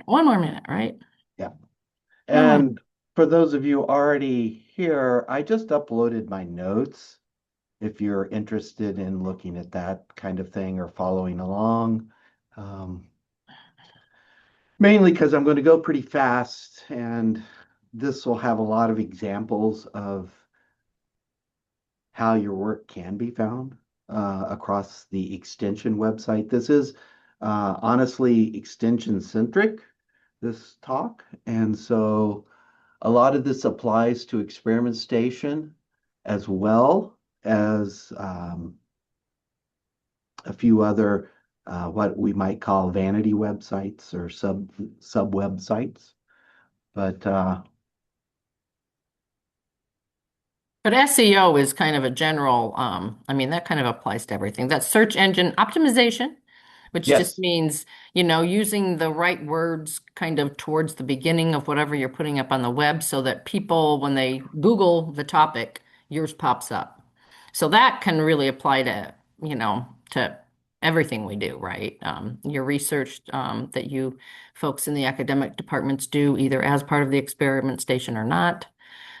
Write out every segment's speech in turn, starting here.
One more minute, right? Yeah. One more. And for those of you already here, I just uploaded my notes if you're interested in looking at that kind of thing or following along. Um, Mainly because I'm going to go pretty fast, and this will have a lot of examples of how your work can be found across the extension website. This is honestly extension centric, this talk. And so a lot of this applies to Experiment Station as well as a few other what we might call vanity websites or sub websites. But But SEO is kind of a general, I mean, that kind of applies to everything. That's search engine optimization, which just yes, means, using the right words kind of towards the beginning of whatever you're putting up on the web so that people, when they Google the topic, yours pops up. So that can really apply to everything we do, right? Your research that you folks in the academic departments do, either as part of the experiment station or not.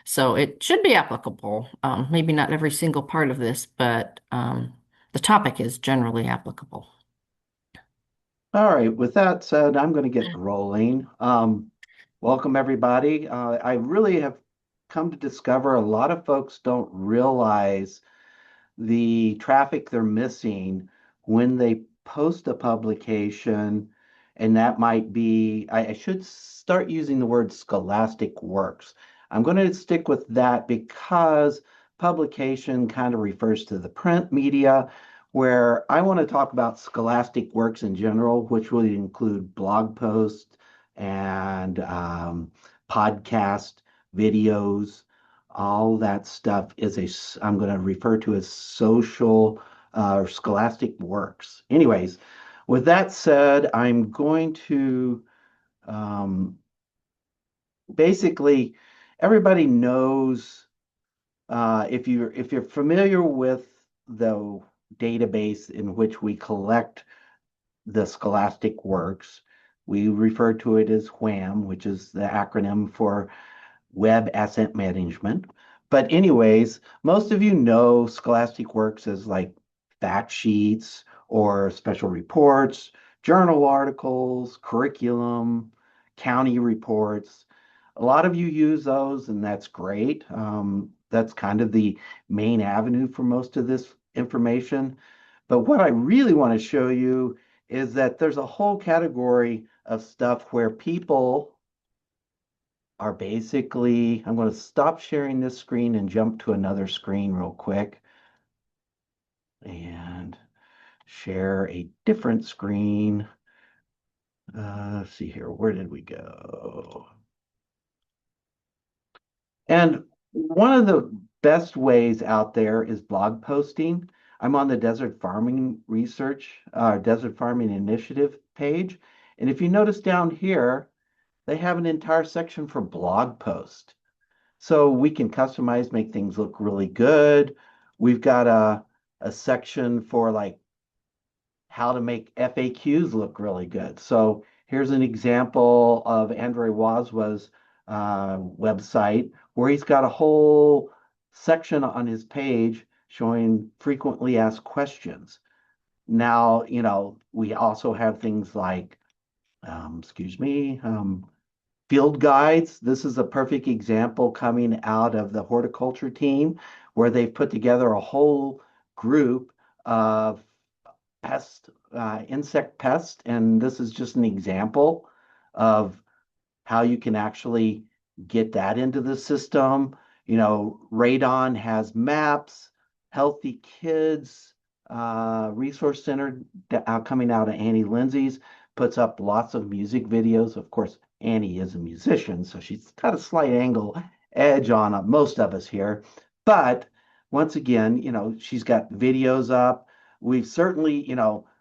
So it should be applicable. Maybe not every single part of this, but the topic is generally applicable. all right. With that said, I'm going to get rolling. Welcome, everybody. I really have come to discover a lot of folks don't realize the traffic they're missing when they post a publication, and that might be, I should start using the word scholastic works. I'm going to stick with that because publication kind of refers to the print media, where I want to talk about scholastic works in general, which would include blog posts and podcast videos. All that stuff is I'm going to refer to as social or scholastic works. Anyways, with that said, I'm going to um, basically everybody knows if you're familiar with the database in which we collect the scholastic works, we refer to it as WHAM, which is the acronym for Web Asset Management. But anyways, most of you know Scholastic Works as like fact sheets or special reports, journal articles, curriculum, county reports. A lot of you use those, and that's great. That's kind of the main avenue for most of this information. But what I really want to show you is that there's a whole category of stuff where people are basically, I'm going to stop sharing this screen and jump to another screen real quick and share a different screen. Let's see here. Where did we go? And one of the best ways out there is blog posting. I'm on the Desert Farming Desert Farming Initiative page. And if you notice down here, they have an entire section for blog post. So we can customize, make things look really good. We've got a section for like how to make FAQs look really good. So here's an example of Andre Wazwa's website where he's got a whole section on his page showing frequently asked questions. Now, we also have things like, excuse me, field guides. This is a perfect example coming out of the horticulture team where they've put together a whole group of insect pests. And this is just an example of how you can actually get that into the system. Radon has maps, Healthy Kids Resource Center coming out of Annie Lindsay's puts up lots of music videos. Of course, Annie is a musician, so she's got a slight angle edge on most of us here. But once again, she's got videos up. We've certainly,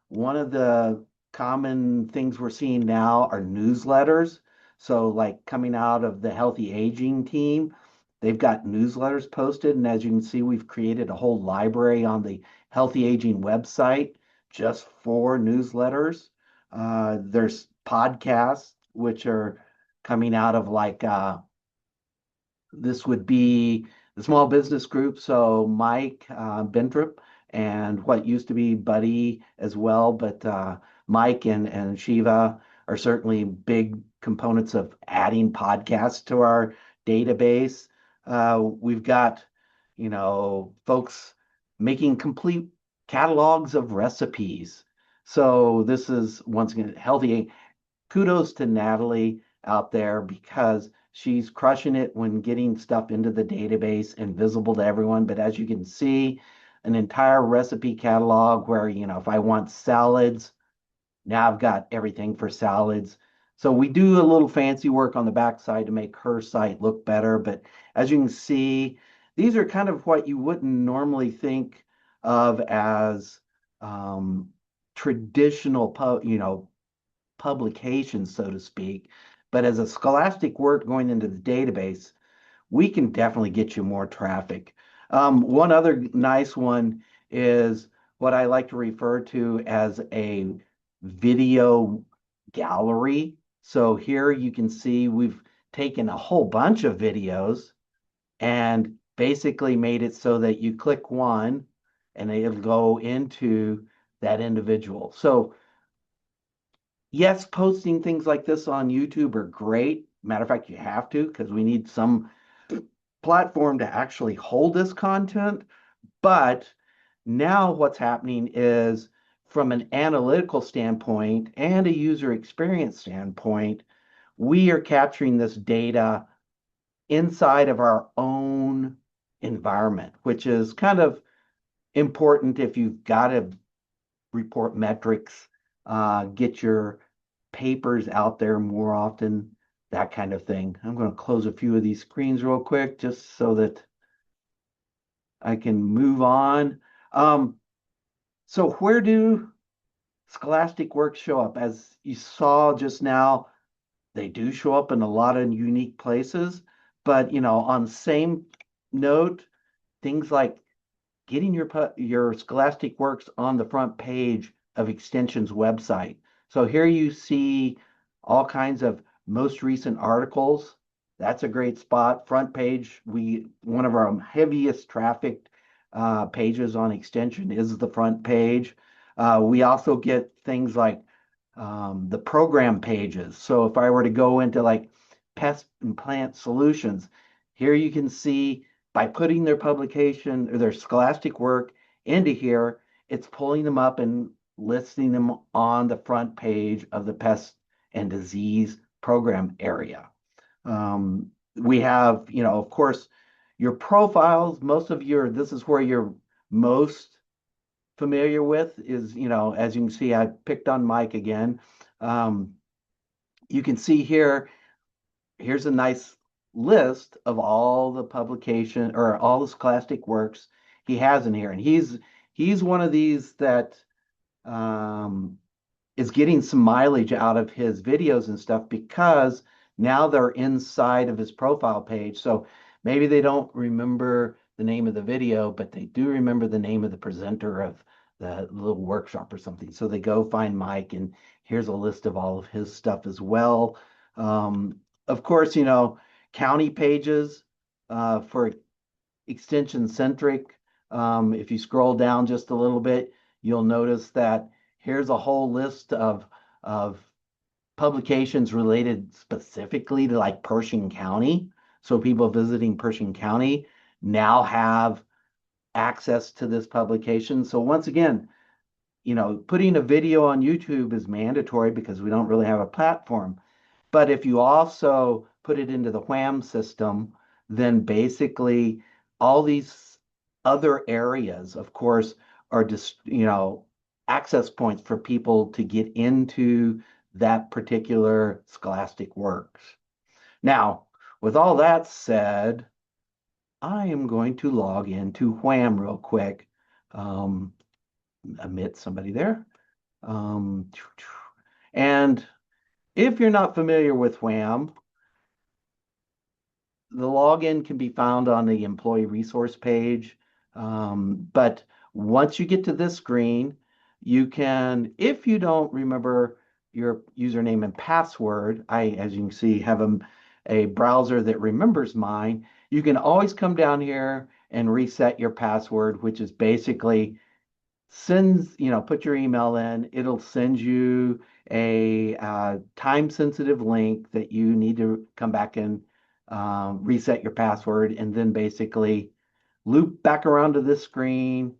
one of the common things we're seeing now are newsletters. So, like coming out of the healthy aging team, they've got newsletters posted. And as you can see, we've created a whole library on the healthy aging website just for newsletters. There's podcasts. which are coming out of like this would be the small business group. So Mike Bentrup and what used to be Buddy as well, but Mike and Shiva are certainly big components of adding podcasts to our database. We've got, folks making complete catalogs of recipes. So this is once again healthy. Kudos to Natalie out there because she's crushing it when getting stuff into the database and visible to everyone. But as you can see, an entire recipe catalog where, if I want salads, now I've got everything for salads. So we do a little fancy work on the backside to make her site look better. But as you can see, these are kind of what you wouldn't normally think of as traditional, publications, so to speak. But as a scholastic work going into the database, we can definitely get you more traffic. One other nice one is what I like to refer to as a video gallery. So here you can see we've taken a whole bunch of videos and basically made it so that you click one and it'll go into that individual. So yes, posting things like this on YouTube are great. Matter of fact, you have to because we need some platform to actually hold this content. But now what's happening is from an analytical standpoint and a user experience standpoint, we are capturing this data inside of our own environment, which is kind of important if you've got to report metrics, get your papers out there more often, that kind of thing. I'm going to close a few of these screens real quick just so that I can move on. So where do scholastic works show up? As you saw just now, they do show up in a lot of unique places, but on the same note, things like getting your Scholastic Works on the front page of Extension's website. So here you see all kinds of most recent articles. That's a great spot. Front page, one of our heaviest trafficked pages on Extension is the front page. We also get things like the program pages. So if I were to go into like pest and plant solutions, here you can see by putting their publication or their scholastic work into here, it's pulling them up and listing them on the front page of the pest and disease program area. We have, of course, your profiles. This is where you're most familiar with is, as you can see, I picked on Mike again. You can see here's a nice list of all the publication or all the scholastic works he has in here. And he's one of these that is getting some mileage out of his videos and stuff because now they're inside of his profile page. So maybe they don't remember the name of the video, but they do remember the name of the presenter of the little workshop or something. So they go find Mike, and here's a list of all of his stuff as well. Of course, county pages for extension centric. If you scroll down just a little bit, you'll notice that here's a whole list of publications related specifically to like Pershing County. So people visiting Pershing County now have access to this publication. So once again, putting a video on YouTube is mandatory because we don't really have a platform. But if you also put it into the WHAM system, then basically all these other areas, of course, are just, access points for people to get into that particular scholastic works. Now, with all that said, I am going to log into WHAM real quick. Omit somebody there. And if you're not familiar with WHAM, the login can be found on the employee resource page. But once you get to this screen, you can, if you don't remember your username and password, as you can see, have a browser that remembers mine. You can always come down here and reset your password, which is basically put your email in, it'll send you a time-sensitive link that you need to come back and reset your password, and then basically loop back around to this screen,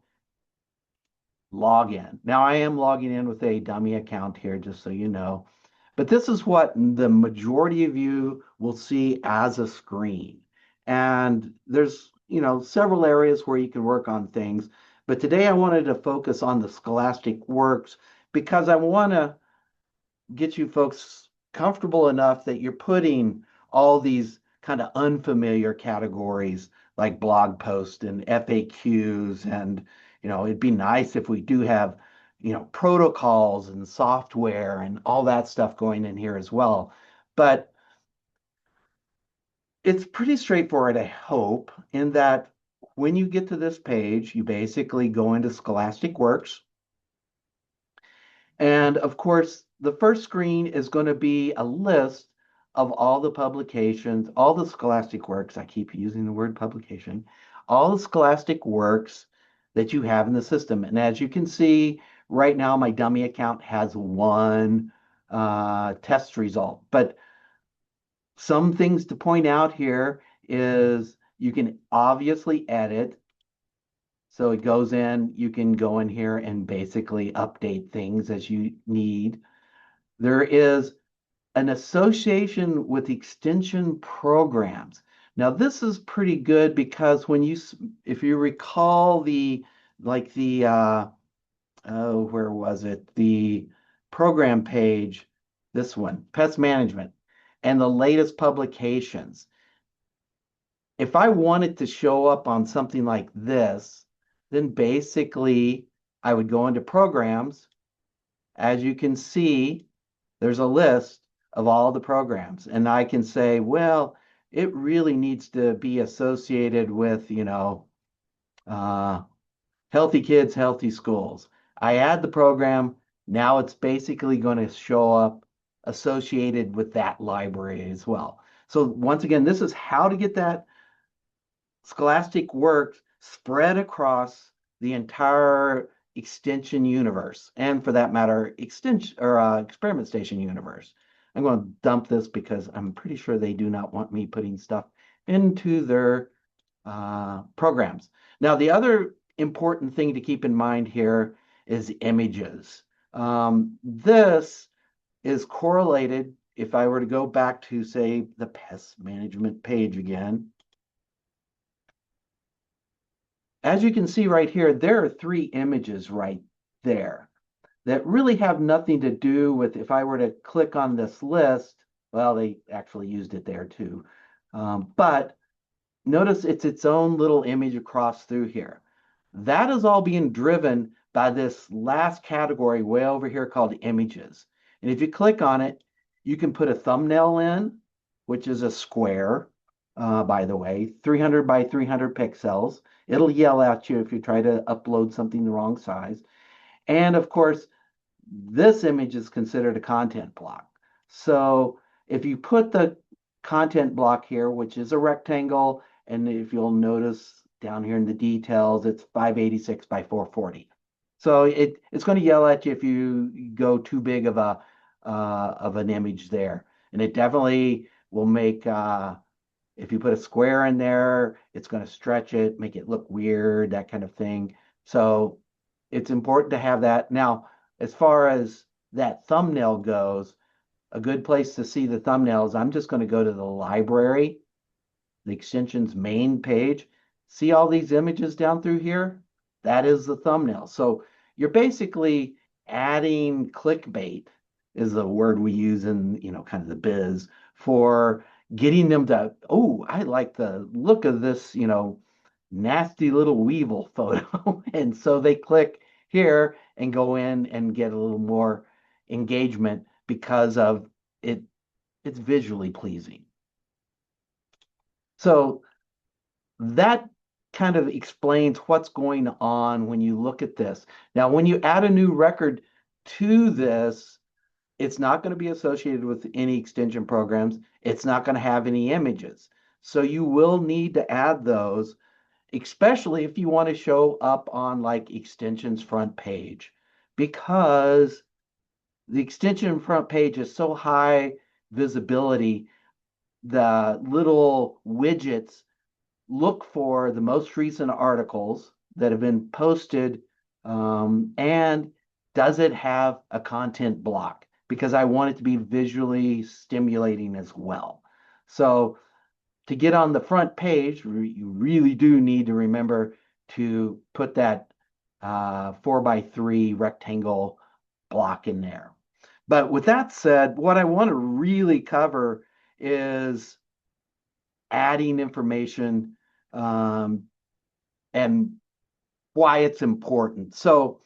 log in. Now I am logging in with a dummy account here, just so you know. But this is what the majority of you will see as a screen. And there's, several areas where you can work on things. But today I wanted to focus on the Scholastic Works because I want to get you folks comfortable enough that you're putting all these kind of unfamiliar categories like blog posts and FAQs. And, it'd be nice if we do have, protocols and software and all that stuff going in here as well. But it's pretty straightforward, I hope, in that when you get to this page, you basically go into Scholastic Works. And of course, the first screen is going to be a list of all the publications, all the Scholastic Works. I keep using the word publication, all the Scholastic Works that you have in the system. And as you can see, right now, my dummy account has one test result. But some things to point out here is you can obviously edit. So it goes in, you can go in here and basically update things as you need. There is an association with extension programs. Now this is pretty good because if you recall where was it? The program page, this one, Pest Management, and the latest publications. If I wanted to show up on something like this, then basically I would go into programs. As you can see, there's a list of all the programs, and I can say, well, it really needs to be associated with, Healthy Kids, Healthy Schools. I add the program. Now it's basically going to show up associated with that library as well. So once again, this is how to get that Scholastic Works spread across the entire extension universe, and for that matter, extension or experiment station universe. I'm going to dump this because I'm pretty sure they do not want me putting stuff into their programs. Now, the other important thing to keep in mind here is images. This is correlated. If I were to go back to, say, the pest management page again, as you can see right here, there are 3 images right there that really have nothing to do with, if I were to click on this list, well, they actually used it there too. But notice it's its own little image across through here. That is all being driven by this last category way over here called images. And if you click on it, you can put a thumbnail in, which is a square, by the way, 300 by 300 pixels. It'll yell at you if you try to upload something the wrong size. And of course, this image is considered a content block. So if you put the content block here, which is a rectangle, and if you'll notice down here in the details, it's 586 by 440. So it's going to yell at you if you go too big of an image there. And it definitely will make if you put a square in there, it's going to stretch it, make it look weird, that kind of thing. So it's important to have that. Now, as far as that thumbnail goes, a good place to see the thumbnails, I'm just going to go to the library, the extension's main page. See all these images down through here? That is the thumbnail. So you're basically adding clickbait is the word we use in, kind of the biz for getting them to, oh, I like the look of this, nasty little weevil photo. And so they click here and go in and get a little more engagement because of it. It's visually pleasing. So that kind of explains what's going on when you look at this. Now, when you add a new record to this, It's not going to be associated with any extension programs. It's not going to have any images. So you will need to add those, especially if you want to show up on like extensions front page, because the extension front page is so high visibility, the little widgets look for the most recent articles that have been posted, and does it have a content block? Because I want it to be visually stimulating as well. So to get on the front page, you really do need to remember to put that 4x3 rectangle block in there. But with that said, what I want to really cover is adding information, um, and why it's important. So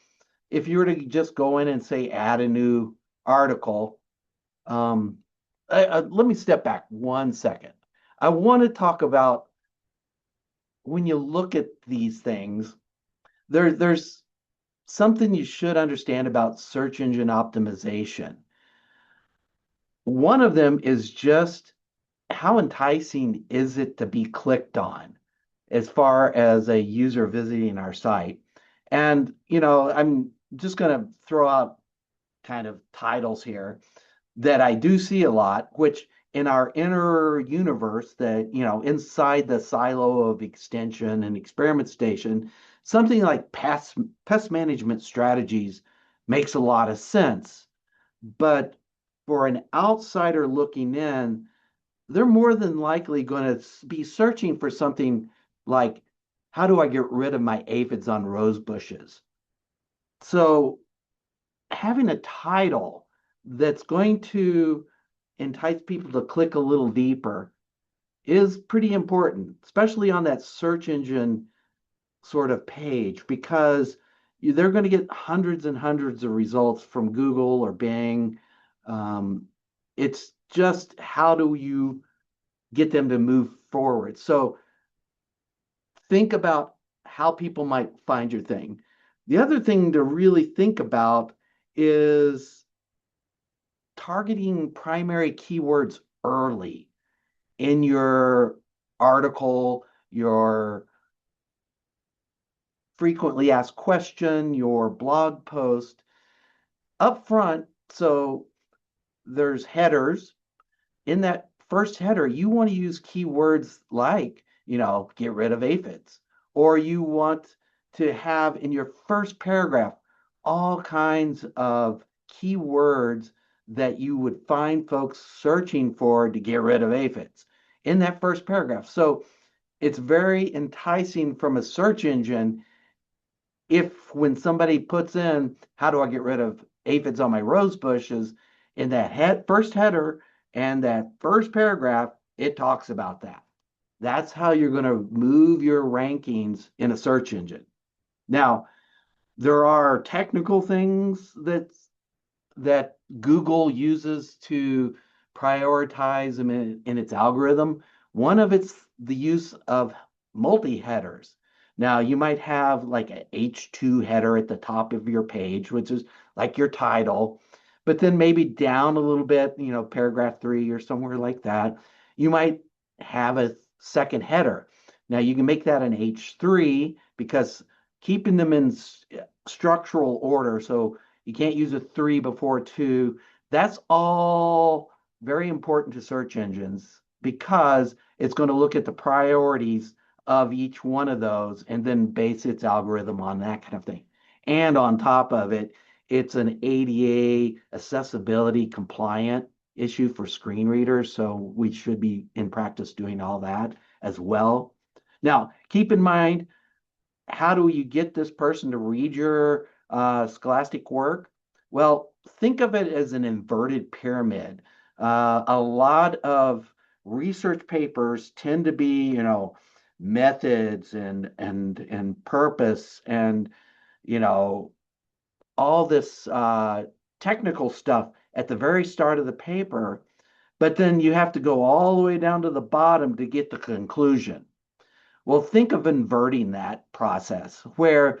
if you were to just go in and say add a new article, um, let me step back 1 second. I want to talk about when you look at these things, there's something you should understand about search engine optimization. One of them is just how enticing is it to be clicked on as far as a user visiting our site? And, I'm just going to throw out kind of titles here that I do see a lot, which in our inner universe, that, inside the silo of extension and experiment station, something like pest management strategies makes a lot of sense. But for an outsider looking in, they're more than likely going to be searching for something like, how do I get rid of my aphids on rose bushes? So having a title that's going to entice people to click a little deeper is pretty important, especially on that search engine sort of page, because they're going to get hundreds and hundreds of results from Google or Bing. It's just how do you get them to move forward? So think about how people might find your thing. The other thing to really think about is targeting primary keywords early in your article, your frequently asked question, your blog post up front. So there's headers. In that first header, you want to use keywords like, get rid of aphids, or you want to have in your first paragraph all kinds of keywords that you would find folks searching for to get rid of aphids in that first paragraph. So it's very enticing from a search engine if when somebody puts in, how do I get rid of aphids on my rose bushes, in that first header and that first paragraph, it talks about that. That's how you're going to move your rankings in a search engine. Now, there are technical things that Google uses to prioritize them in its algorithm. One of it's the use of multi-headers. Now, you might have like a H2 header at the top of your page, which is like your title, but then maybe down a little bit, paragraph 3 or somewhere like that, you might have a second header. Now, you can make that an H3 because keeping them in structural order, so you can't use a 3 before 2. That's all very important to search engines because it's going to look at the priorities of each one of those and then base its algorithm on that kind of thing. And on top of it, it's an ADA accessibility compliant issue for screen readers. So we should be in practice doing all that as well. Now, keep in mind, how do you get this person to read your scholastic work? Well, think of it as an inverted pyramid. A lot of research papers tend to be, methods and purpose and all this technical stuff at the very start of the paper, but then you have to go all the way down to the bottom to get the conclusion. Well, think of inverting that process where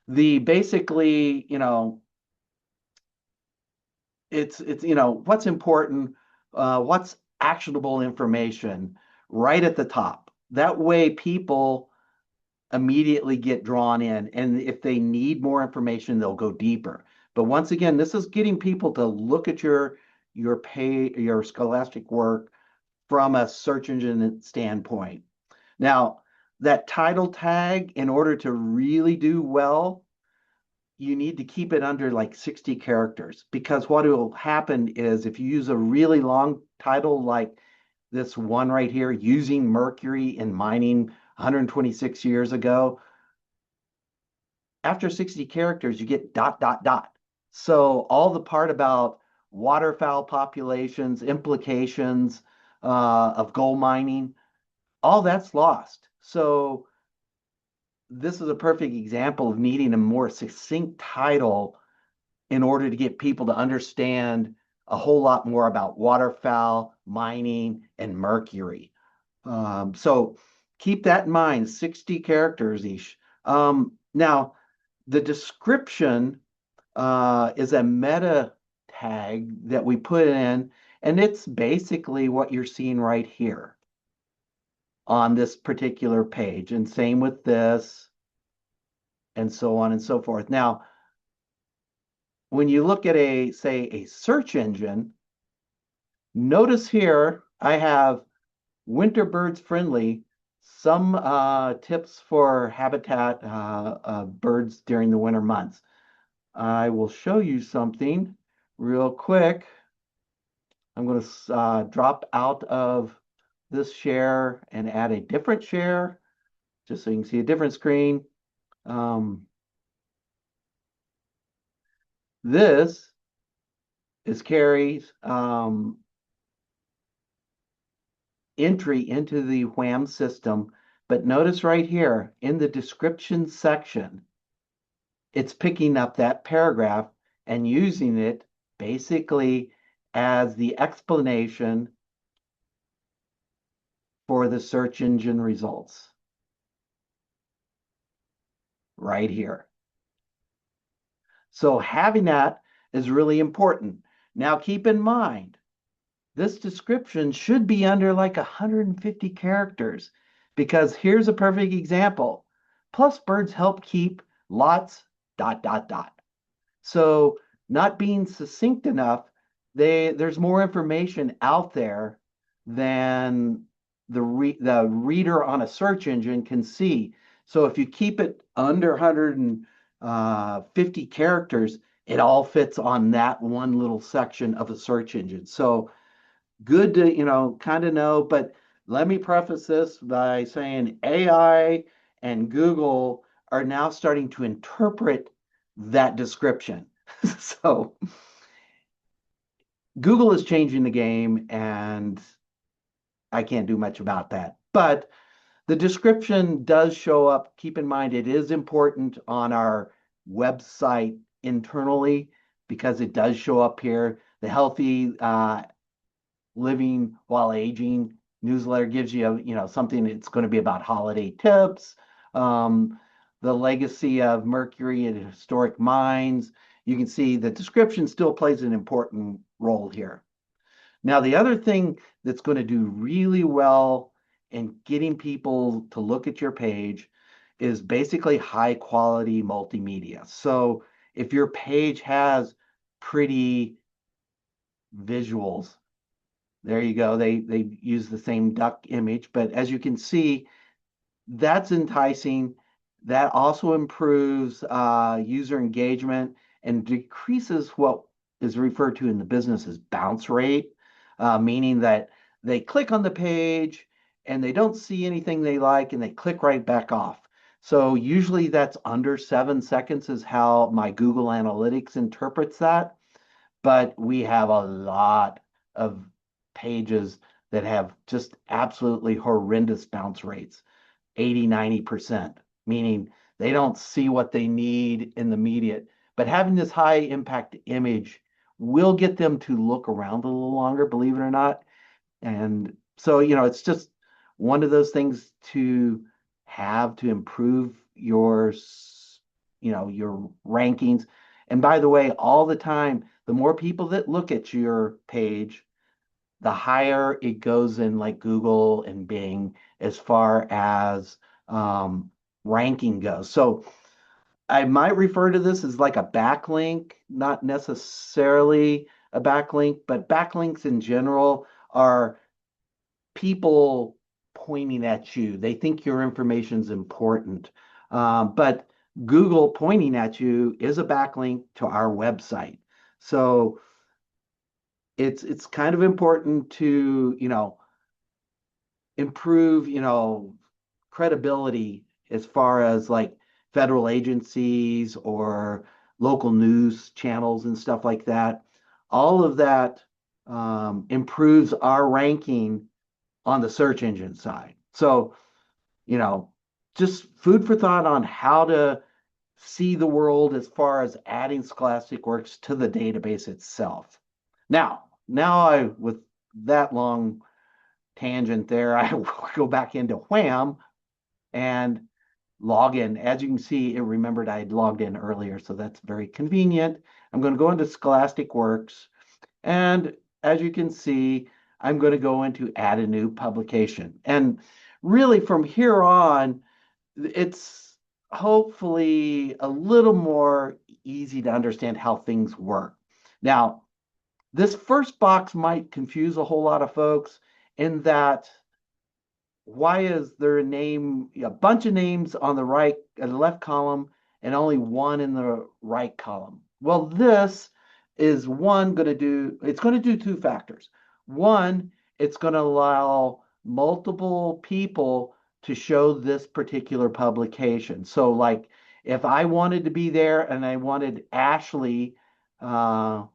the basically, it's what's important, what's actionable information right at the top. That way people immediately get drawn in, and if they need more information, they'll go deeper. But once again, this is getting people to look at your scholastic work from a search engine standpoint. Now, that title tag, in order to really do well, you need to keep it under like 60 characters, because what will happen is if you use a really long title like this one right here, using mercury in mining 126 years ago, after 60 characters, you get dot, dot, dot. So all the part about waterfowl populations, implications of gold mining, all that's lost. So this is a perfect example of needing a more succinct title in order to get people to understand a whole lot more about waterfowl, mining, and mercury. So keep that in mind, 60 characters each. Now, the description is a meta tag that we put in, and it's basically what you're seeing right here on this particular page, and same with this, and so on and so forth. Now, when you look at say, a search engine, notice here I have winter birds friendly, some tips for habitat birds during the winter months. I will show you something real quick. I'm going to drop out of this share and add a different share, just so you can see a different screen. This is Carrie's entry into the WHAM system, but notice right here in the description section, it's picking up that paragraph and using it basically as the explanation for the search engine results right here. So having that is really important. Now keep in mind, this description should be under like 150 characters, because here's a perfect example. Plus birds help keep lots, dot, dot, dot. So not being succinct enough, there's more information out there than the reader on a search engine can see. So if you keep it under 150 characters, it all fits on that one little section of a search engine. So good to, kind of know, but let me preface this by saying AI and Google are now starting to interpret that description. So Google is changing the game, and I can't do much about that. But the description does show up. Keep in mind, it is important on our website internally, because it does show up here. The Healthy Living While Aging newsletter gives you, something that's going to be about holiday tips, the legacy of mercury in historic mines. You can see the description still plays an important role here. Now, the other thing that's going to do really well in getting people to look at your page is basically high quality multimedia. So if your page has pretty visuals, there you go. They use the same duck image, but as you can see, that's enticing. That also improves user engagement and decreases what is referred to in the business as bounce rate, meaning that they click on the page and they don't see anything they like and they click right back off. So usually that's under 7 seconds is how my Google Analytics interprets that. But we have a lot of pages that have just absolutely horrendous bounce rates, 80, 90%, meaning they don't see what they need in the immediate. But having this high impact image will get them to look around a little longer, believe it or not. And so, it's just one of those things to have to improve your rankings. And by the way, all the time, the more people that look at your page, the higher it goes in like Google and Bing as far as ranking goes. So I might refer to this as like a backlink, not necessarily a backlink, but backlinks in general are people pointing at you. They think your information is important. But Google pointing at you is a backlink to our website. So it's kind of important to, improve, credibility as far as like federal agencies or local news channels and stuff like that. All of that improves our ranking on the search engine side. So, you know, just food for thought on how to see the world as far as adding Scholastic Works to the database itself. With that long tangent there, I will go back into Wham and log in. As you can see, it remembered I had logged in earlier, so that's very convenient. I'm going to go into Scholastic Works, and as you can see, I'm going to go into add a new publication. And really from here on, it's hopefully a little more easy to understand how things work. Now, this first box might confuse a whole lot of folks in that why is there a bunch of names on the right and the left column and only one in the right column? Well, this is it's going to do two factors. One, it's going to allow multiple people to show this particular publication. So like if I wanted to be there and I wanted Ashley to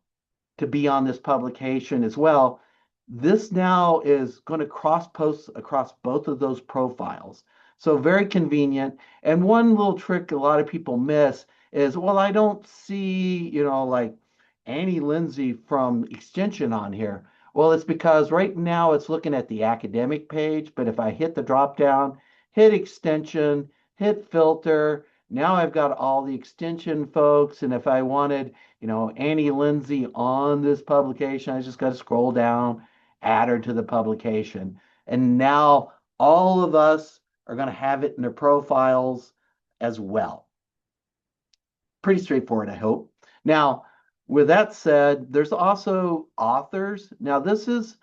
be on this publication as well, this now is going to cross post across both of those profiles. So very convenient. And one little trick a lot of people miss is, well, I don't see, like Annie Lindsay from Extension on here. Well, it's because right now it's looking at the academic page, but if I hit the drop down, hit Extension, hit filter, now I've got all the Extension folks. And if I wanted, Annie Lindsay on this publication, I just got to scroll down, add her to the publication. And now all of us are going to have it in their profiles as well. Pretty straightforward, I hope. Now, with that said, there's also authors. Now, this is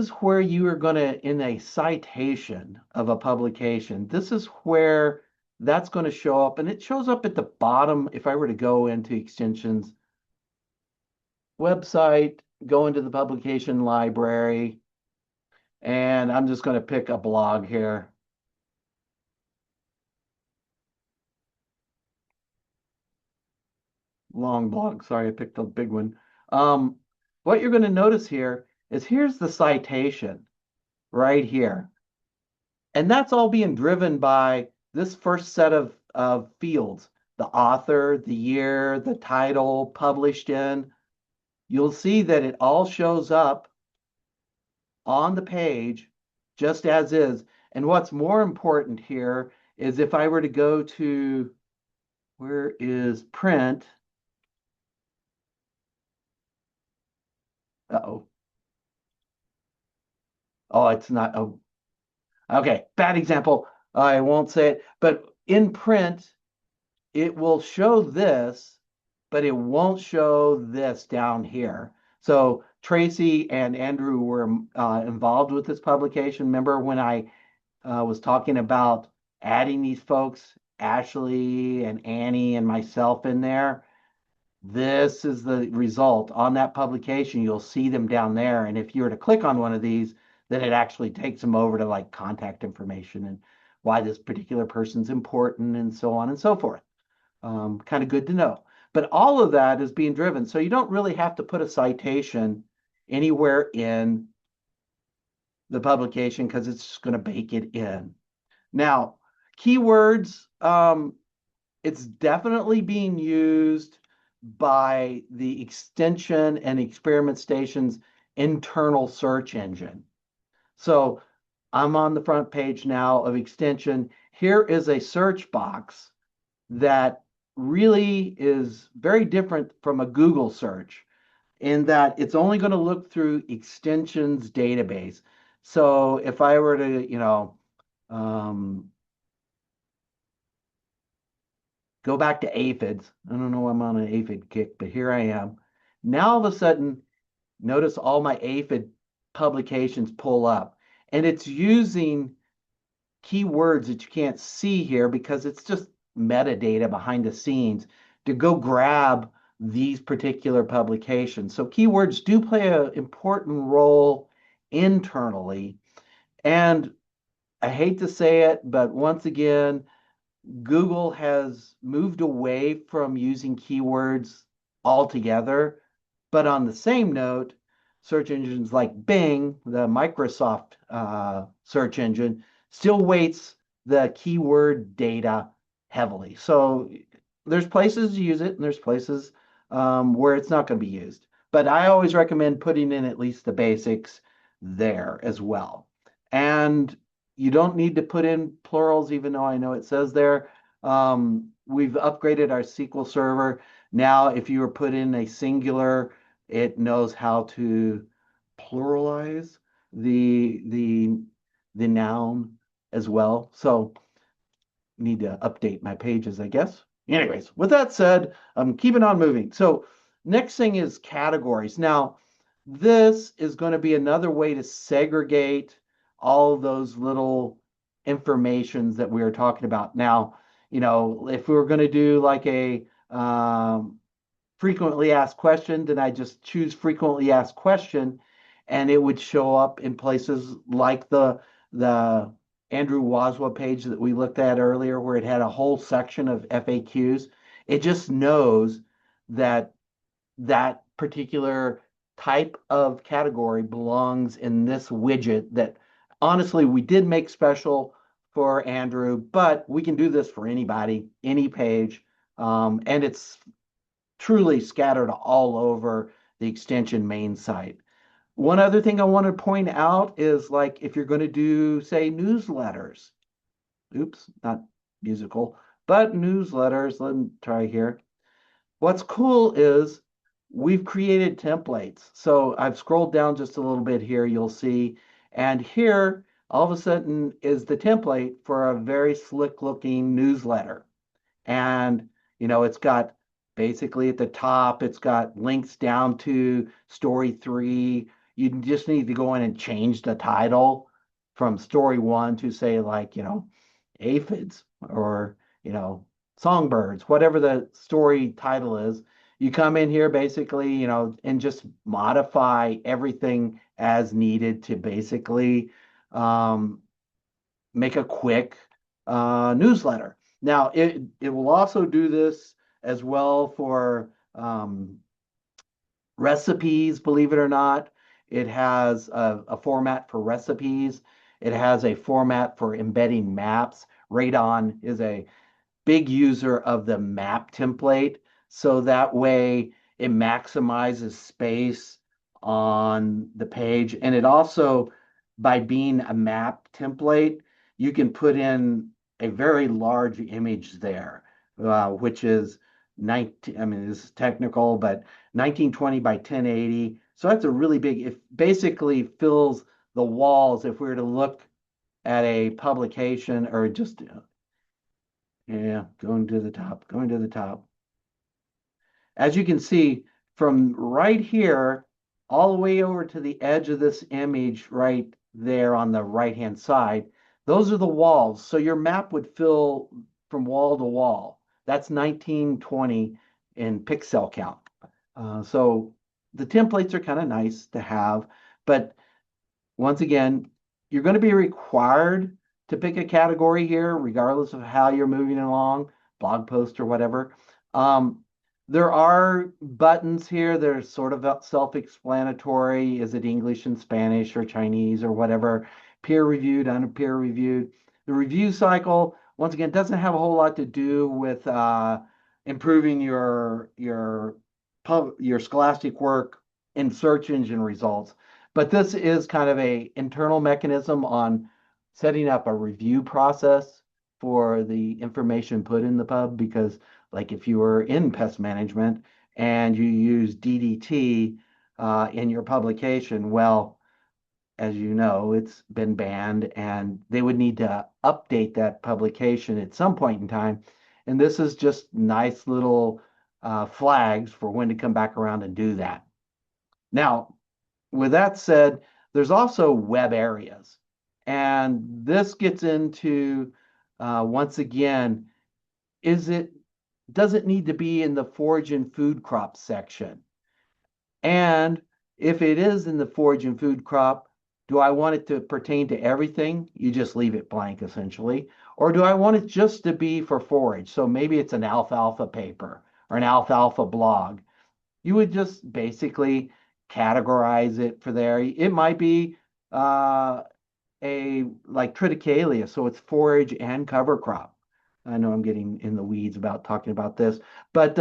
where you are going to, in a citation of a publication, this is where that's going to show up. And it shows up at the bottom. If I were to go into Extension's website, go into the publication library, and I'm just going to pick a blog here. Long blog. Sorry, I picked a big one. What you're going to notice here is here's the citation right here. And that's all being driven by this first set of fields, the author, the year, the title, published in. You'll see that it all shows up on the page just as is. And what's more important here is if I were to go to, where is print? Uh-oh. Oh, it's not. Oh, okay. Bad example. I won't say it. But in print, it will show this, but it won't show this down here. So Tracy and Andrew were involved with this publication. Remember when I was talking about adding these folks, Ashley and Annie and myself in there? This is the result on that publication. You'll see them down there. And if you were to click on one of these, then it actually takes them over to like contact information and why this particular person's important and so on and so forth. Kind of good to know. But all of that is being driven. So you don't really have to put a citation anywhere in the publication because it's just going to bake it in. Now, keywords, it's definitely being used by the Extension and Experiment Station's internal search engine. So I'm on the front page now of Extension. Here is a search box that really is very different from a Google search in that it's only going to look through extensions database. So if I were to, um, go back to aphids, I don't know why I'm on an aphid kick, but here I am. Now all of a sudden, notice all my aphid publications pull up, and it's using keywords that you can't see here because it's just metadata behind the scenes to go grab these particular publications. So keywords do play an important role internally. And I hate to say it, but once again, Google has moved away from using keywords altogether. But on the same note, search engines like Bing, the Microsoft search engine, still weights the keyword data heavily. So there's places to use it, and there's places where it's not going to be used. But I always recommend putting in at least the basics there as well. And you don't need to put in plurals, even though I know it says there. We've upgraded our SQL Server. Now, if you were put in a singular, it knows how to pluralize the noun as well. So need to update my pages, I guess. Anyways, with that said, I'm keeping on moving. So next thing is categories. Now, this is going to be another way to segregate all those little informations that we were talking about. Now, if we were going to do like a frequently asked question, then I just choose frequently asked question, and it would show up in places like the Andrew Waswa page that we looked at earlier, where it had a whole section of FAQs. It just knows that that particular type of category belongs in this widget that honestly we did make special for Andrew, but we can do this for anybody, any page. And it's truly scattered all over the extension main site. One other thing I want to point out is like if you're going to do, say, newsletters, oops, not musical, but newsletters, let me try here. What's cool is we've created templates. So I've scrolled down just a little bit here, you'll see, and here all of a sudden is the template for a very slick looking newsletter. And, it's got basically at the top, it's got links down to story 3. You just need to go in and change the title from story 1 to say like, aphids or, songbirds, whatever the story title is. You come in here basically, and just modify everything as needed to basically um, make a quick newsletter. Now, it will also do this as well for recipes, believe it or not. It has a format for recipes. It has a format for embedding maps. Radon is a big user of the map template. So that way it maximizes space on the page. And it also, by being a map template, you can put in a very large image there, which is 19, I mean, this is technical, but 1920 by 1080. So that's a really big, it basically fills the walls. If we were to look at a publication or just, yeah, going to the top, going to the top. As you can see, from right here all the way over to the edge of this image right there on the right-hand side, those are the walls. So your map would fill from wall to wall. That's 1920 in pixel count. So the templates are kind of nice to have, but once again, you're going to be required to pick a category here, regardless of how you're moving along, blog post or whatever. There are buttons here that are sort of self-explanatory. Is it English and Spanish or Chinese or whatever? Peer reviewed, unpeer reviewed. The review cycle, once again, doesn't have a whole lot to do with improving your scholastic work in search engine results. But this is kind of a internal mechanism on setting up a review process for the information put in the pub, because like if you were in pest management and you use DDT in your publication, well, as you know, it's been banned and they would need to update that publication at some point in time. And this is just nice little flags for when to come back around and do that. Now, with that said, there's also web areas. And this gets into, once again, is it, does it need to be in the forage and food crop section? And if it is in the forage and food crop, do I want it to pertain to everything? You just leave it blank essentially. Or do I want it just to be for forage? So maybe it's an alfalfa paper or an alfalfa blog. You would just basically categorize it for there. It might be a like triticale, so it's forage and cover crop. I know I'm getting in the weeds about talking about this, but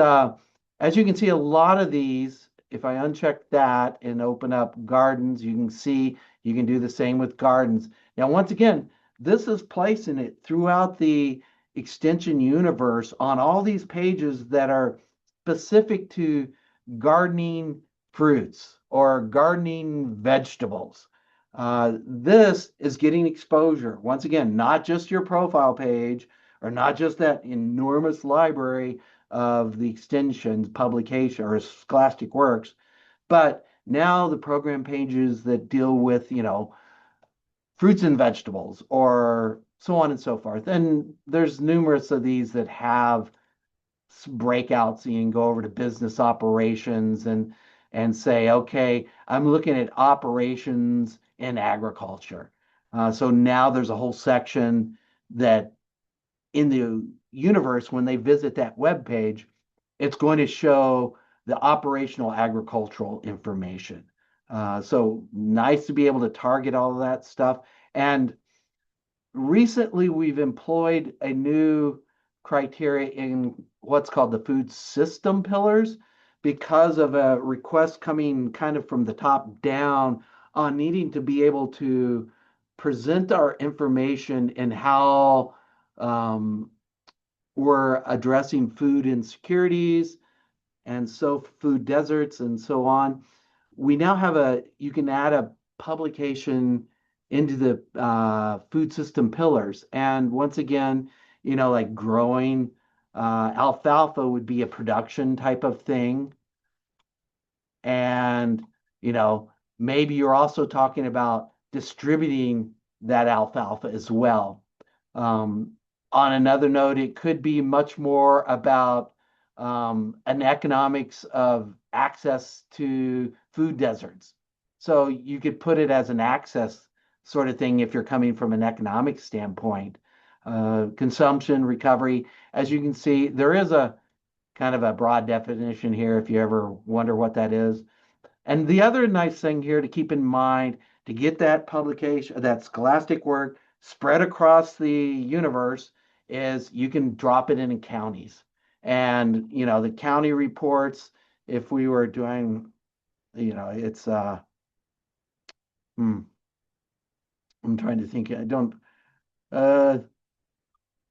as you can see, a lot of these, if I uncheck that and open up gardens, you can see you can do the same with gardens. Now, once again, this is placing it throughout the extension universe on all these pages that are specific to gardening fruits or gardening vegetables. This is getting exposure. Once again, not just your profile page or not just that enormous library of the extensions publication or Scholastic Works, but now the program pages that deal with, fruits and vegetables or so on and so forth. And there's numerous of these that have breakouts. You can go over to business operations and say, okay, I'm looking at operations in agriculture. So now there's a whole section that in the universe, when they visit that web page, it's going to show the operational agricultural information. So nice to be able to target all of that stuff. And recently, we've employed a new criteria in what's called the food system pillars because of a request coming kind of from the top down on needing to be able to present our information and how we're addressing food insecurities and so food deserts and so on. We now have you can add a publication into the food system pillars. And once again, like growing alfalfa would be a production type of thing. And, maybe you're also talking about distributing that alfalfa as well. On another note, it could be much more about an economics of access to food deserts. So you could put it as an access sort of thing if you're coming from an economic standpoint. Consumption, recovery, as you can see, there is a kind of a broad definition here if you ever wonder what that is. And the other nice thing here to keep in mind to get that publication, that scholastic work spread across the universe is you can drop it in counties. And, the county reports, if we were doing, it's, I'm trying to think, uh,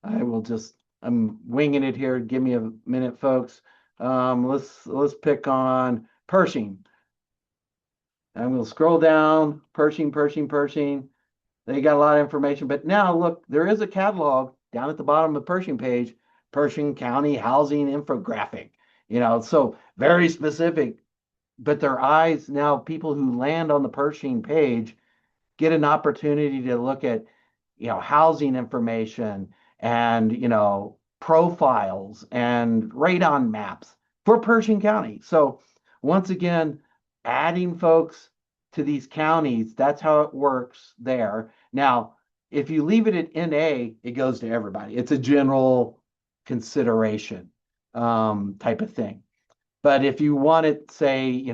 I'm winging it here. Give me a minute, folks. Let's pick on Pershing. I'm going to scroll down, Pershing. They got a lot of information, but now look, there is a catalog down at the bottom of the Pershing page, Pershing County Housing Infographic, so very specific, but their eyes now, people who land on the Pershing page get an opportunity to look at, housing information and, profiles and radon maps for Pershing County. So once again, adding folks to these counties, that's how it works there. Now, if you leave it at NA, it goes to everybody. It's a general consideration type of thing. But if you want it, say,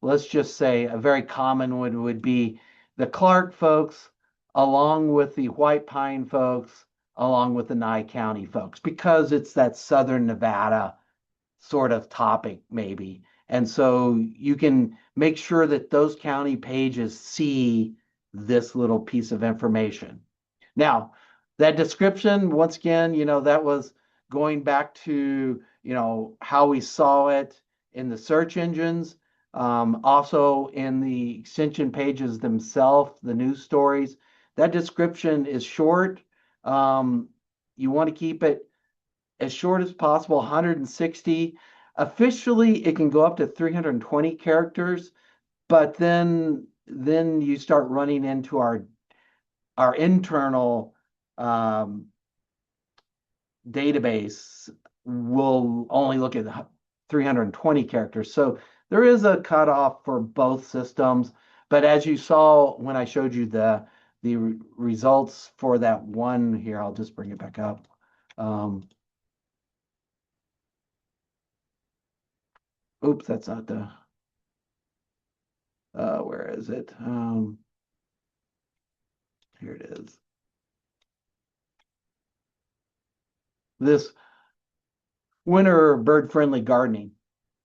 let's just say a very common one would be the Clark folks, along with the White Pine folks, along with the Nye County folks, because it's that Southern Nevada sort of topic, maybe. And so you can make sure that those county pages see this little piece of information. Now, that description, once again, that was going back to, how we saw it in the search engines, also in the extension pages themselves, the news stories. That description is short. Um, you want to keep it as short as possible, 160. Officially, it can go up to 320 characters, but then you start running into our internal um, database will only look at 320 characters. So there is a cutoff for both systems. But as you saw when I showed you the results for that one here, I'll just bring it back up. Oops, that's not the, where is it? Here it is. This winter bird friendly gardening.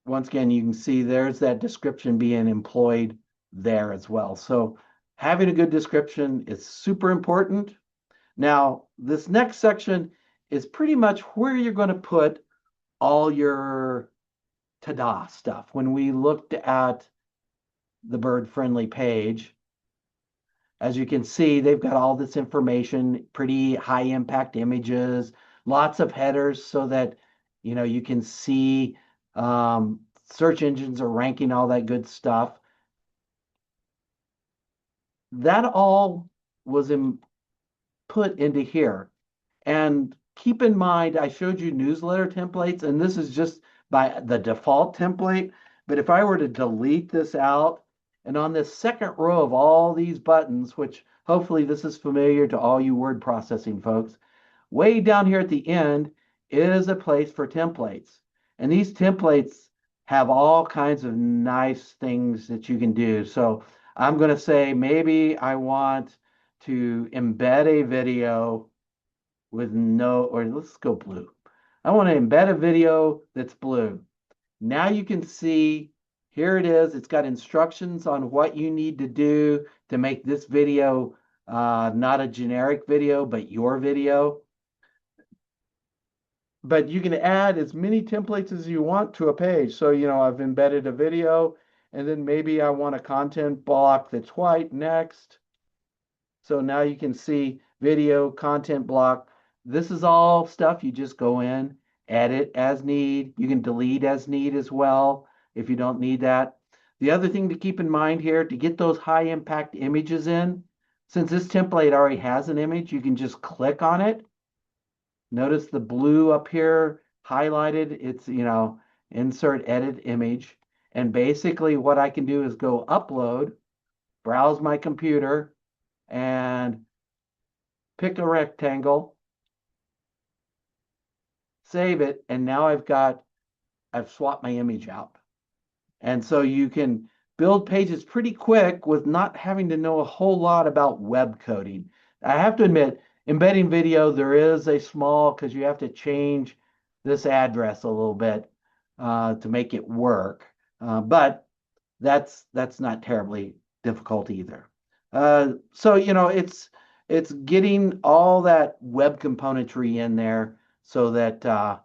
Once again, you can see there's that description being employed there as well. So having a good description is super important. Now, this next section is pretty much where you're going to put all your ta-da stuff. When we looked at the bird friendly page, as you can see, they've got all this information, pretty high impact images, lots of headers so that you can see search engines are ranking all that good stuff. That all was put into here. And keep in mind, I showed you newsletter templates, and this is just by the default template. But if I were to delete this out, and on this second row of all these buttons, which hopefully this is familiar to all you word processing folks, way down here at the end is a place for templates. And these templates have all kinds of nice things that you can do. So I'm going to say maybe I want to embed a video with no, or let's go blue. I want to embed a video that's blue. Now you can see, here it is. It's got instructions on what you need to do to make this video not a generic video, but your video. But you can add as many templates as you want to a page. So, I've embedded a video, and then maybe I want a content block that's white next. So now you can see video, content block. This is all stuff you just go in, edit as need. You can delete as need as well if you don't need that. The other thing to keep in mind here, to get those high impact images in, since this template already has an image, you can just click on it. Notice the blue up here highlighted. It's, insert edit image. And basically what I can do is go upload, browse my computer, and pick a rectangle, save it, and now I've swapped my image out. And so you can build pages pretty quick with not having to know a whole lot about web coding. I have to admit, embedding video, there is a small, because you have to change this address a little bit to make it work. But that's not terribly difficult either. So it's getting all that web componentry in there so that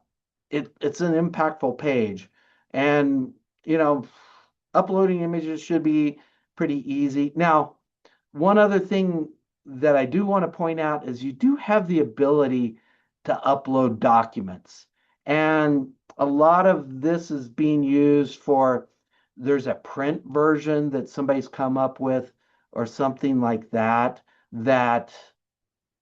it's an impactful page. And uploading images should be pretty easy. Now, one other thing that I do want to point out is you do have the ability to upload documents. And a lot of this is being used for, there's a print version that somebody's come up with or something like that, that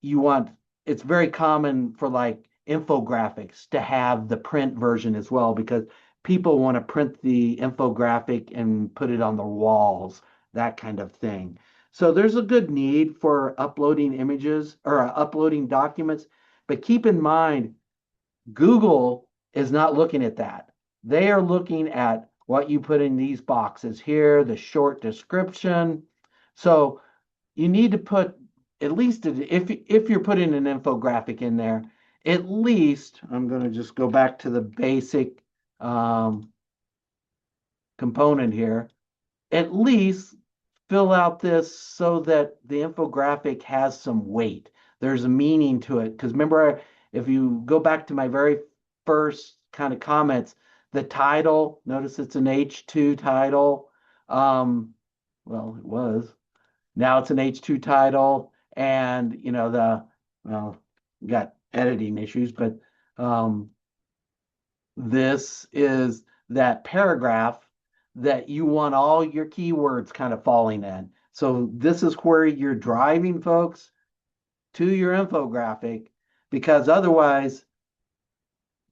you want. It's very common for like infographics to have the print version as well, because people want to print the infographic and put it on the walls, that kind of thing. So there's a good need for uploading images or uploading documents, but keep in mind, Google is not looking at that. They are looking at what you put in these boxes here, the short description. So you need to put at least, if you're putting an infographic in there, at least, I'm going to just go back to the basic component here, at least fill out this so that the infographic has some weight. There's a meaning to it. Because remember, if you go back to my very first kind of comments. The title, notice it's an H2 title. Well, it was. Now it's an H2 title, and well, got editing issues, but um, this is that paragraph that you want all your keywords kind of falling in. So this is where you're driving folks to your infographic because otherwise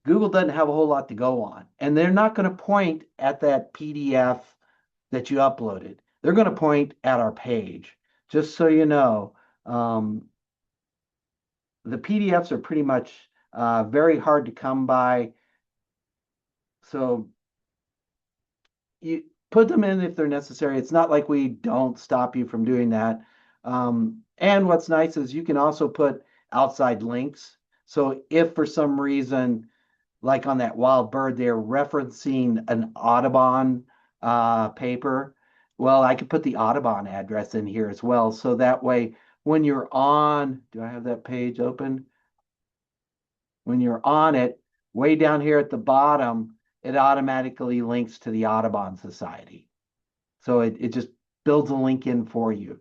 Google doesn't have a whole lot to go on. And they're not going to point at that PDF that you uploaded. They're going to point at our page. Just so you know, the PDFs are pretty much very hard to come by. So you put them in if they're necessary. It's not like we don't stop you from doing that. And what's nice is you can also put outside links. So if for some reason, like on that wild bird, they're referencing an Audubon paper, well, I could put the Audubon address in here as well. So that way, when you're on, do I have that page open? When you're on it, way down here at the bottom, it automatically links to the Audubon Society. So it just builds a link in for you.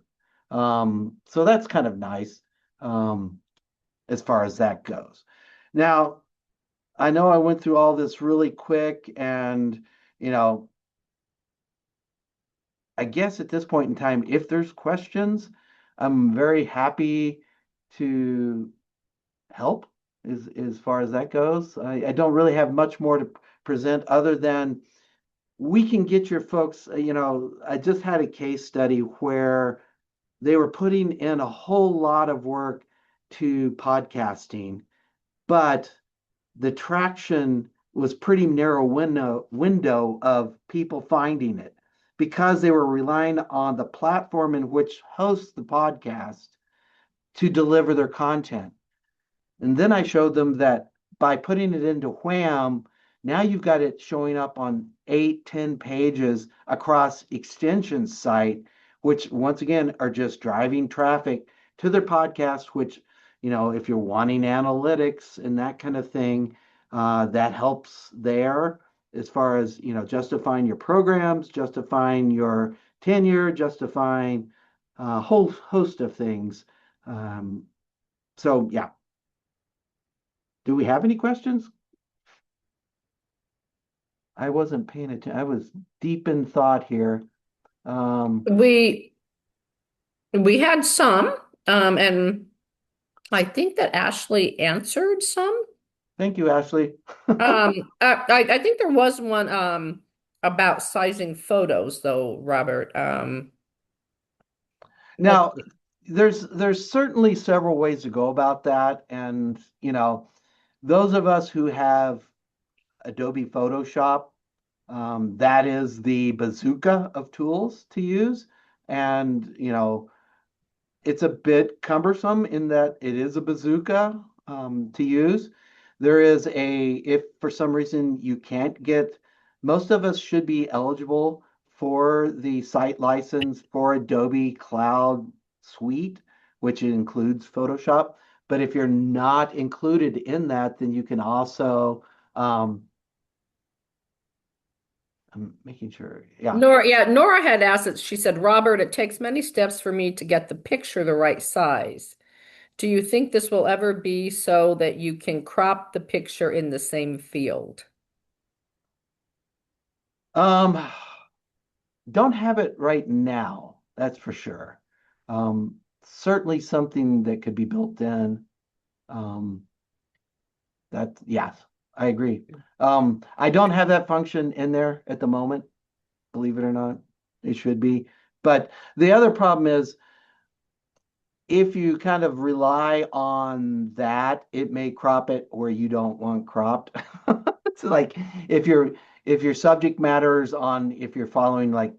So that's kind of nice as far as that goes. Now, I know I went through all this really quick, and I guess at this point in time, if there's questions, I'm very happy to help as far as that goes. I don't really have much more to present other than we can get your folks, I just had a case study where they were putting in a whole lot of work to podcasting, but the traction was pretty narrow window of people finding it because they were relying on the platform in which hosts the podcast to deliver their content. And then I showed them that by putting it into Wham, now you've got it showing up on 8, 10 pages across extension site, which once again are just driving traffic to their podcast, which, if you're wanting analytics and that kind of thing, that helps there as far as, justifying your programs, justifying your tenure, justifying a whole host of things. So yeah. Do we have any questions? I wasn't paying attention. I was deep in thought here. We had some, and I think that Ashley answered some. Thank you, Ashley. I think there was one about sizing photos though, Robert. Now, there's certainly several ways to go about that, and those of us who have Adobe Photoshop, that is the bazooka of tools to use, and it's a bit cumbersome in that it is a bazooka to use. There is if for some reason you can't get, most of us should be eligible for the site license for Adobe Cloud Suite, which includes Photoshop. But if you're not included in that, then you can also, I'm making sure, yeah. Nora had asked it. She said, Robert, it takes many steps for me to get the picture the right size. Do you think this will ever be so that you can crop the picture in the same field? Don't have it right now, that's for sure. Certainly something that could be built in. Yes, I agree. I don't have that function in there at the moment, believe it or not. It should be. But the other problem is if you kind of rely on that, it may crop it where you don't want cropped. It's like if your subject matters on, if you're following like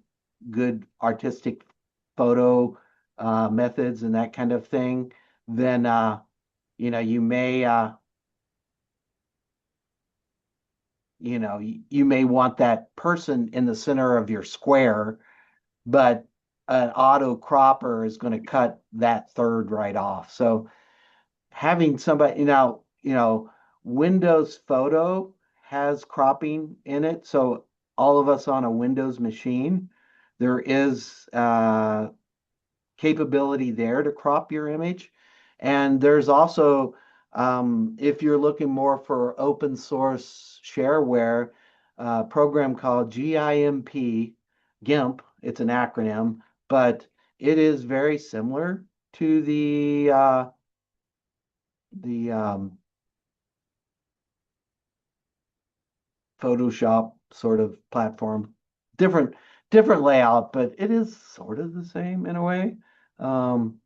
good artistic photo methods and that kind of thing, then you may you may want that person in the center of your square, but an auto cropper is going to cut that third right off. So having somebody, Windows Photo has cropping in it. So all of us on a Windows machine, there is capability there to crop your image. And there's also, if you're looking more for open source shareware, a program called GIMP. It's an acronym, but it is very similar to the Photoshop sort of platform. Different different layout, but it is sort of the same in a way. Um,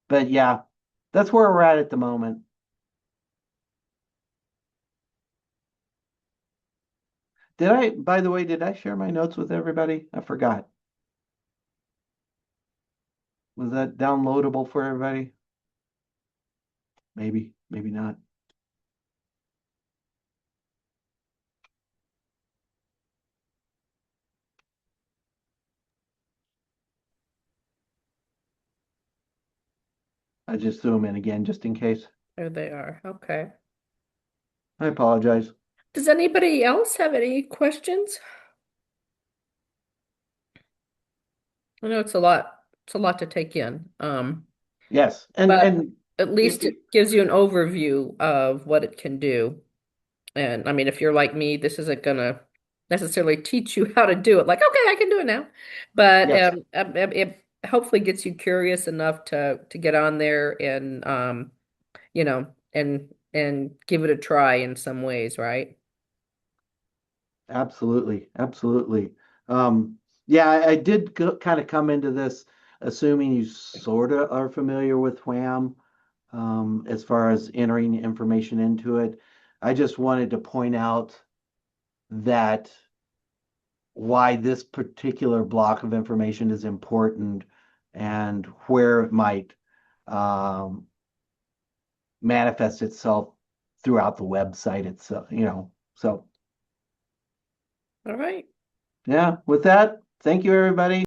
but yeah, that's where we're at the moment. By the way, did I share my notes with everybody? I forgot. Was that downloadable for everybody? Maybe, maybe not. I just threw them in again just in case. There they are. Okay. I apologize. Does anybody else have any questions? I know it's a lot to take in. Yes, But and at least it, it gives you an overview of what it can do. And I mean, if you're like me, this isn't gonna necessarily teach you how to do it. Like, okay, I can do it now. But yes, it hopefully gets you curious enough to get on there and you know, and give it a try in some ways, right? absolutely, absolutely. Yeah, I did kind of come into this assuming you sort of are familiar with WHAM, as far as entering information into it. I just wanted to point out that why this particular block of information is important and where it might um, manifest itself throughout the website itself. So All right. yeah, with that, thank you, everybody.